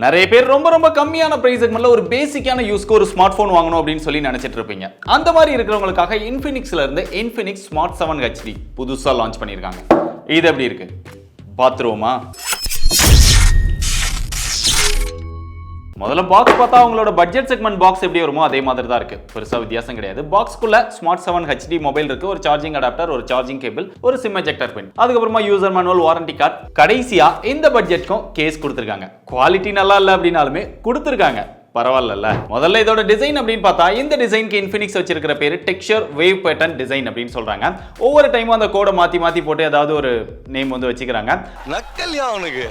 நிறைய பேர் ரொம்ப கம்மியான பிரைஸ் செக்மெண்ட்ல ஒரு பேசிக்கான யூஸ்க்கு ஒரு ஸ்மார்ட் போன் வாங்கணும் அப்படின்னு சொல்லி நினைச்சிட்டு இருப்பீங்க. அந்த மாதிரி இருக்கிறவங்களுக்காக இன்ஃபினிக்ஸ்ல இருந்து இன்ஃபினிக்ஸ் ஸ்மார்ட் 7 HD புதுசா லான்ச் பண்ணிருக்காங்க. இது எப்படி இருக்கு பாத்துருவோமா? முதல்ல பாக்ஸ் பார்த்தா அவங்களோட பட்ஜெட் செக்மெண்ட் பாக்ஸ் எப்படி வருமோ அதே மாதிரி தான் இருக்கு. பெருசா வித்தியாசம் கிடையாது. பாக்ஸ்க்குள்ள ஸ்மார்ட் 7 HD மொபைல் இருக்கு, ஒரு சார்ஜிங் அடாப்டர், ஒரு சார்ஜிங் கேபிள், ஒரு சிம் எஜெக்டர் பின், அதுக்கப்புறமா யூசர் மேனுவல், வாரண்டி கார்டு, கடைசியா இந்த பட்ஜெட்க்கும் கேஸ் கொடுத்திருக்காங்க. குவாலிட்டி நல்லா இல்ல அப்படினாலுமே கொடுத்திருக்காங்க. பரவாயில்ல. முதல்ல இதோட டிசைன் அப்படின்னு பார்த்தா இந்த டிசைனுக்கு இன்ஃபினிக்ஸ் வச்சிருக்கிற பேரு டெக்ஸ்சர் வேவ் பேட்டர்ன் டிசைன் அப்படின்னு சொல்றாங்க. ஒவ்வொரு டைமும் அந்த கோடை மாத்தி போட்டு ஏதாவது ஒரு நேம் வந்து வச்சுக்கிறாங்க. நக்கல்யா அவனுக்கு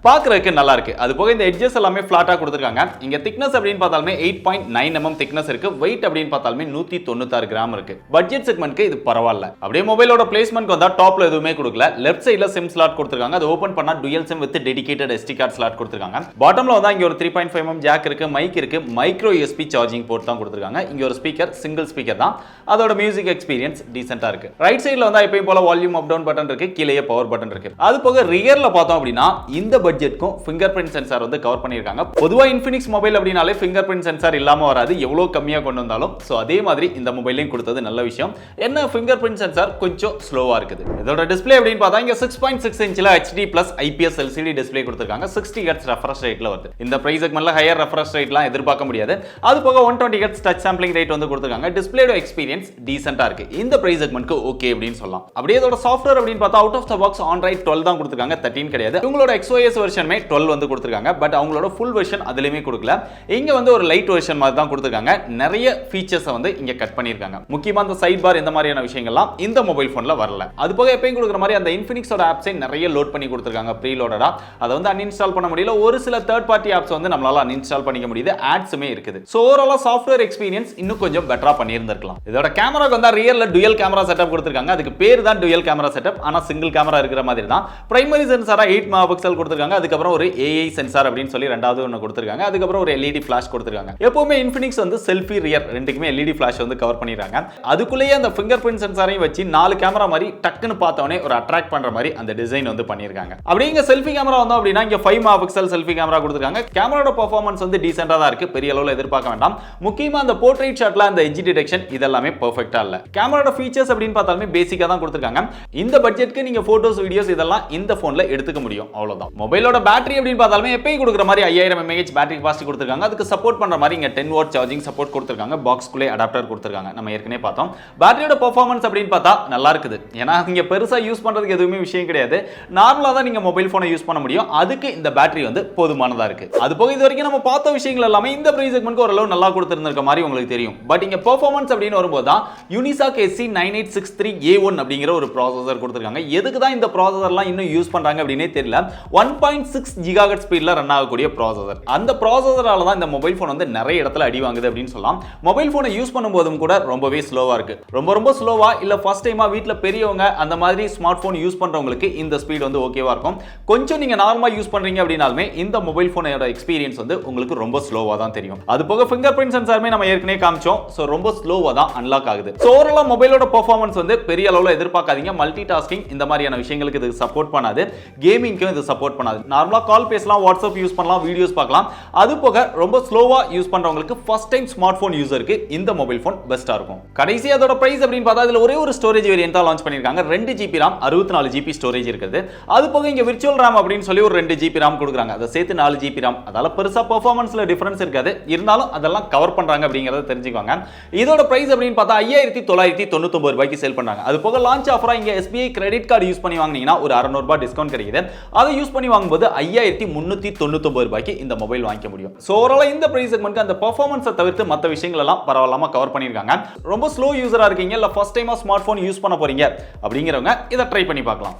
பாக்குறதுக்கு நல்லா இருக்கு. அது போக இந்த எட்ஜஸ் எல்லாமே ஃபிளாட்டா கொடுத்திருக்காங்க. இங்க திக்னஸ் அப்படின்னு பார்த்தாலுமே 8.9 mm திக்னஸ் இருக்கு. வெயிட் அப்படின்னு பார்த்தாலுமே 196 கிராம் இருக்கு. பட்ஜெட் செக்மெண்ட்க்கு இது பரவாயில்ல. அப்படியே மொபைலோட பிளேஸ்மென்ட்க்கு வந்தா டாப்ல எதுவுமே கொடுக்கல. லெஃப்ட் சைடுல சிம் ஸ்லாட் கொடுத்திருக்காங்க. அது ஓபன் பண்ணா dual sim with dedicated SD card slot கொடுத்திருக்காங்க. பாட்டம்ல வந்தா இங்க ஒரு 3.5 mm ஜாக் இருக்கு, மைக் இருக்கு, மைக்ரோ USB சார்ஜிங் போர்ட் தான் கொடுத்திருக்காங்க. இங்க ஒரு ஸ்பீக்கர், சிங்கிள் ஸ்பீக்கர் தான். அதோட மியூசிக் எக்ஸ்பீரியன்ஸ் டீசென்ட்டா இருக்கு. ரைட் சைடுல வந்தா எப்பவும் போல வால்யூம் அப் டவுன் பட்டன் இருக்கு, கீழேயே பவர் பட்டன் இருக்கு. அது போக ரியர்ல பார்த்தோம் அப்படினா இந்த பட்ஜெட்க்கும் ஃபிங்கர் பிரிண்ட் சென்சார் வந்து கவர் பண்ணிருக்காங்க. பொதுவா இன்ஃபினிக்ஸ் மொபைல் அப்படினாலே ஃபிங்கர் பிரிண்ட் சென்சார் இல்லாம வராது, எவ்வளவு கம்மியா கொண்டு வந்தாலும். சோ அதே மாதிரி இந்த மொபைலையும் கொடுத்தது நல்ல விஷயம். என்ன ஃபிங்கர் பிரிண்ட் சென்சார் கொஞ்சம் ஸ்லோவா இருக்குது. இதோட டிஸ்ப்ளே அப்படின்னு பார்த்தா இங்க 6.6 இன்ச்ல HD+ IPS LCD டிஸ்ப்ளே கொடுத்திருக்காங்க. 60 Hz ரெஃப்ரெஷ் ரேட்ல வருது. இந்த பிரைஸ் செக்மெண்ட்ல ஹையர் ரெஃப்ரெஷ் ரேட்லாம் எதிர்பார்க்க முடியாது. அது போக 120 Hz டச் சாம்பிளிங் ரேட் வந்து கொடுத்திருக்காங்க. டிஸ்ப்ளேயோட எக்ஸ்பீரியன்ஸ் டீசென்ட்டா இருக்கு. இந்த பிரைஸ் செக்மெண்ட்க்கு ஓகே அப்படினு சொல்லலாம். அப்படியே இதோட சாஃப்ட்வேர் அப்படின்னு பார்த்தா out of the box Android 12 தான் கொடுத்திருக்காங்க, 13 கிடையாது. உங்களோட XOS வெர்ஷனுமே 12 வந்து கொடுத்திருக்காங்க. பட் அவங்களோட ஃபுல் வெர்ஷன் அதிலயுமே கொடுக்கல. இங்க வந்து ஒரு லைட் வெர்ஷன் மாதிரி தான் கொடுத்திருக்காங்க. நிறைய ஃபீச்சர்ஸ் வந்து இங்க கட் பண்ணிருக்காங்க. முக்கியமா அந்த சைட் பார் இந்த மாதிரியான விஷயங்கள்லாம் இந்த மொபைல் போன்ல வரல. அது போக எப்பவும் கொடுக்குற மாதிரி அந்த இன்ஃபினிக்ஸோட ஆப்ஸை நிறைய லோட் பண்ணி கொடுத்திருக்காங்க ப்ரீ லோடடா. அதை வந்து அன்இன்ஸ்டால் பண்ண முடியல. ஒரு சில தேர்ட் பார்ட்டி ஆப்ஸ் வந்து நம்மளால அன்இன்ஸ்டால் பண்ணிக்க முடியுது. ஆட்ஸுமே இருக்குது. சோ ஓவராலா சாஃப்ட்வேர் எக்ஸ்பீரியன்ஸ் இன்னும் கொஞ்சம் பெட்டரா பண்ணியிருந்திருக்கலாம். இதோட கேமராக்கு வந்தா ரியர்ல டுயல் கேமரா செட்டப் கொடுத்திருக்காங்க. அதுக்கு பேர் தான் டுயல் கேமரா செட்டப், ஆனா சிங்கிள் கேமரா இருக்கிற மாதிரி தான். பிரைமரி சென்சாரா 8 மெகாபிக்சல் கொடுத்திருக்காங்க. அதுக்கப்புறம் ஒரு AI சென்சார் அப்படின்னு சொல்லி ரெண்டாவது ஒன்னு கொடுத்திருக்காங்க. அதுக்கப்புறம் ஒரு LED ஃபிளாஷ் கொடுத்திருக்காங்க. எப்பவுமே இன்ஃபினிக்ஸ் வந்து செல்ஃபி ரியர் ரெண்டுக்குமே LED ஃபிளாஷ் வந்து கவர் பண்ணிருக்காங்க. அதுக்குள்ளேயே அந்த ஃபிங்கர் பிரிண்ட் சென்சாரையும் வச்சு 4 கேமரா மாதிரி டக்குன்னு பார்த்தவனே ஒரு அட்ராக்ட் பண்ற மாதிரி அந்த டிசைன் வந்து பண்ணிருக்காங்க. அப்படியே இங்க செல்ஃபி கேமரா வந்தோம் அப்படின்னா இங்க 5 மெகாபிக்சல் செல்ஃபி கேமரா கொடுத்திருக்காங்க. கேமராவோட பெர்ஃபார்மன்ஸ் வந்து டீசென்ட்டா தான் இருக்கு, பெரிய அளவுல எதிர்பார்க்க வேண்டாம். முக்கியமா அந்த போர்ட்ரைட் ஷாட்ல அந்த எட்ஜ் டிடெக்ஷன் இதெல்லாமே பெர்ஃபெக்ட்டா இல்ல. கேமராவோட ஃபீச்சர்ஸ் அப்படின்னு பார்த்தாலுமே பேசிக்கா தான் கொடுத்திருக்காங்க. இந்த பட்ஜெட்க்கு நீங்க போட்டோஸ், வீடியோஸ் இதெல்லாம் இந்த போன்ல எடுத்துக்க முடியும், அவ்வளவுதான். மொபைலோட பேட்டரி அப்படின்னு பார்த்தாலுமே எப்பயும் கொடுக்குற மாதிரி 5000 mAh பேட்டரி கெபாசிட்டி கொடுத்திருக்காங்க. அதுக்கு சப்போர்ட் பண்ற மாதிரி இங்க 10 வாட் சார்ஜிங் சப்போர்ட் கொடுத்திருக்காங்க. பாக்ஸ்க்குள்ளே அடாப்டர் கொடுத்திருக்காங்க. நம்ம ஏற்கனவே பார்த்தோம். பேட்டரியோட பெர்ஃபார்மன்ஸ் அப்படின்னு பார்த்தா நல்லா இருக்குது. ஏன்னா நீங்க பெருசா யூஸ் பண்றதுக்கு எதுவுமே விஷயம் கிடையாது. நார்மலா தான் நீங்க மொபைல் போனை யூஸ் பண்ண முடியும். அதுக்கு இந்த பேட்டரி வந்து போதுமானதா இருக்கு. அது போக இது வரைக்கும் நம்ம பார்த்த விஷயங்கள் எல்லாமே இந்த பிரைஸ் செக்மெண்ட்க்கு ஓரளவு நல்லா கொடுத்திருந்திருக்க மாதிரி உங்களுக்கு தெரியும். பட் இங்க பெர்ஃபார்மன்ஸ் அப்படின்னு வரும்போது தான் யூனிசாக் SC9863A1 அப்படிங்கிற ஒரு ப்ராசஸர் கொடுத்திருக்காங்க. எதுக்கு தான் இந்த ப்ராசஸர்லாம் இன்னும் யூஸ் பண்றாங்க அப்படினே தெரியல. 1.6 GHz ஸ்பீட்ல ரன் ஆகக்கூடிய ப்ராசஸர். அந்த ப்ராசஸரால தான் இந்த மொபைல் போன் வந்து நிறைய இடத்துல அடி வாங்குது அப்படின்னு சொல்லலாம். மொபைல் போனை யூஸ் பண்ணும்போதும் கூட ரொம்பவே ஸ்லோவா இருக்கு. ரொம்ப ஸ்லோவா இல்ல ஃபர்ஸ்ட் டைமா வீட்ல பெரியவங்க அந்த மாதிரி ஸ்மார்ட் போன் யூஸ் பண்றவங்களுக்கு இந்த ஸ்பீட் வந்து ஓகேவா இருக்கும். கொஞ்சம் நீங்க நார்மலா யூஸ் பண்றீங்க அப்படினாலுமே இந்த மொபைல் போனோட எக்ஸ்பீரியன்ஸ் வந்து உங்களுக்கு ரொம்ப ஸ்லோவா தான் தெரியும். அது போக ஃபிங்கர் பிரிண்ட் சென்சாருமே நம்ம ஏற்கனவே காமிச்சோம். சோ ரொம்ப ஸ்லோவா தான் அன்லாக் ஆகுது. சோ ஓவராலா மொபைலோட பெர்ஃபார்மன்ஸ் வந்து பெரிய அளவுல எதிர்பார்க்காதீங்க. மல்டி டாஸ்கிங் இந்த மாதிரியான விஷயங்களுக்கு இது சப்போர்ட் பண்ணாது. கேமிங்க்கும் இது சப்போர்ட் பண்ணாது. நார்மலா கால் பேசலாம், வாட்ஸ்அப் யூஸ் பண்ணலாம், வீடியோஸ் பார்க்கலாம். அது போக ரொம்ப ஸ்லோவா யூஸ் பண்றவங்களுக்கு ஃபர்ஸ்ட் டைம் ஸ்மார்ட் போன் யூசருக்கு இந்த மொபைல் போன் பெஸ்டா இருக்கும். கடைசி அதோட பிரைஸ் அப்படின்னு பார்த்தா இதுல ஒரே ஒரு ஸ்டோரேஜ் வேரியன்ட் தான் லான்ச் பண்ணிருக்காங்க. 2GB RAM 64GB ஸ்டோரேஜ் இருக்குது. அது போக இங்க விர்ச்சுவல் RAM அப்படின்னு சொல்லி ஒரு 2GB RAM கொடுக்குறாங்க. அதை சேர்த்து 4GB RAM. அதால பெருசா பெர்ஃபார்மன்ஸ்ல டிஃபரன்ஸ் இருக்காது. இருந்தாலும் அதெல்லாம் கவர் பண்றாங்க அப்படிங்கறத தெரிஞ்சுக்கோங்க. இதோட பிரைஸ் அப்படின்னு பார்த்தா 5999 ரூபாய்க்கு சேல் பண்றாங்க. அது போக லான்ச் ஆஃபரா இங்க SBI கிரெடிட் கார்டு யூஸ் பண்ணி வாங்குனீங்கன்னா ஒரு 600 ரூபாய் டிஸ்கவுண்ட் கிடைக்குது. அதை யூஸ் பண்ணி வாங்கும்போது 5399 ரூபாய்க்கு இந்த மொபைல் வாங்கிக்க முடியும். சோ ஓவராலா இந்த பிரைஸ் செக்மெண்ட்க்கு அந்த பெர்ஃபார்மன்ஸை தவிர்த்து மற்ற விஷயங்கள் எல்லாம் பரவாயில்லாம கவர் பண்ணிருக்காங்க. ரொம்ப ஸ்லோ யூசரா இருக்கீங்க இல்ல ஃபர்ஸ்ட் டைமா ஸ்மார்ட் போன் யூஸ் பண்ண போறீங்க அப்படிங்கறவங்க இதை ட்ரை பண்ணி பார்க்கலாம்.